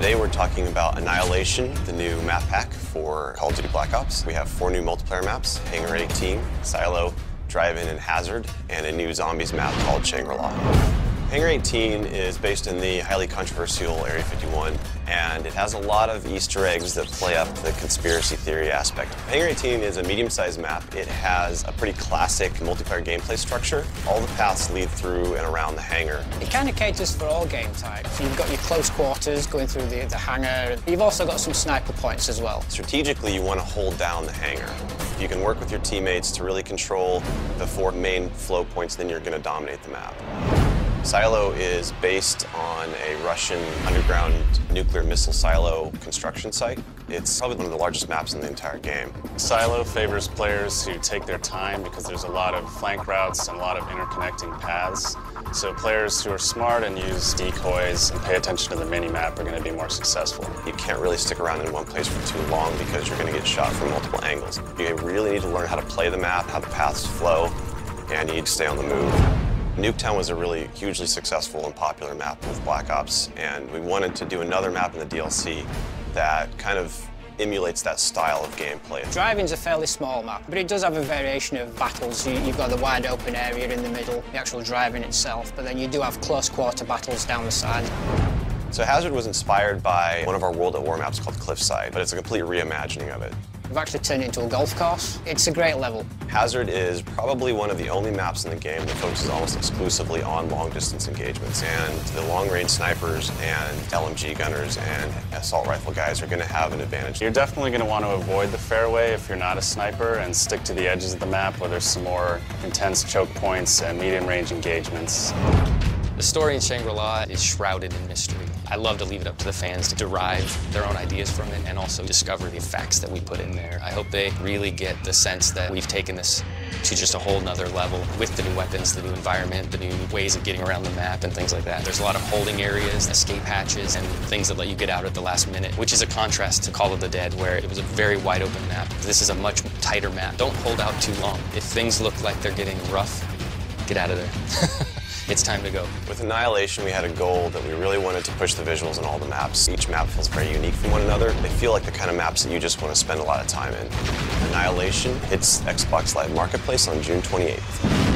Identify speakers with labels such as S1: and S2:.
S1: Today we're talking about Annihilation, the new map pack for Call of Duty Black Ops. We have 4 new multiplayer maps: Hangar 18, Silo, Drive-In, and Hazard, and a new zombies map called Shangri-La. Hangar 18 is based in the highly controversial Area 51, and it has a lot of Easter eggs that play up the conspiracy theory aspect. Hangar 18 is a medium-sized map. It has a pretty classic multiplayer gameplay structure. All the paths lead through and around the hangar.
S2: It kind of caters for all game types. You've got your close quarters going through the hangar. You've also got some sniper points as well.
S1: Strategically, you want to hold down the hangar. If you can work with your teammates to really control the 4 main flow points, then you're going to dominate the map. Silo is based on a Russian underground nuclear missile silo construction site. It's probably one of the largest maps in the entire game.
S3: Silo favors players who take their time because there's a lot of flank routes and a lot of interconnecting paths. So players who are smart and use decoys and pay attention to the mini-map are going to be more successful.
S1: You can't really stick around in one place for too long because you're going to get shot from multiple angles. You really need to learn how to play the map, how the paths flow, and you need to stay on the move. Nuketown was a really hugely successful and popular map with Black Ops, and we wanted to do another map in the DLC that kind of emulates that style of gameplay.
S2: Drive-In's a fairly small map, but it does have a variation of battles. You've got the wide open area in the middle, the actual Drive-In itself, but then you do have close quarter battles down the side.
S1: So Hazard was inspired by one of our World at War maps called Cliffside, but it's a complete reimagining of it.
S2: We've actually turned it into a golf course. It's a great level.
S1: Hazard is probably one of the only maps in the game that focuses almost exclusively on long-distance engagements, and the long-range snipers and LMG gunners and assault rifle guys are going to have an advantage.
S3: You're definitely going to want to avoid the fairway if you're not a sniper and stick to the edges of the map where there's some more intense choke points and medium-range engagements.
S4: The story in Shangri-La is shrouded in mystery. I love to leave it up to the fans to derive their own ideas from it and also discover the facts that we put in there. I hope they really get the sense that we've taken this to just a whole nother level with the new weapons, the new environment, the new ways of getting around the map and things like that. There's a lot of holding areas, escape hatches, and things that let you get out at the last minute, which is a contrast to Call of the Dead, where it was a very wide open map. This is a much tighter map. Don't hold out too long. If things look like they're getting rough, get out of there. It's time to go.
S1: With Annihilation, we had a goal that we really wanted to push the visuals in all the maps. Each map feels very unique from one another. They feel like the kind of maps that you just want to spend a lot of time in. Annihilation hits Xbox Live Marketplace on June 28th.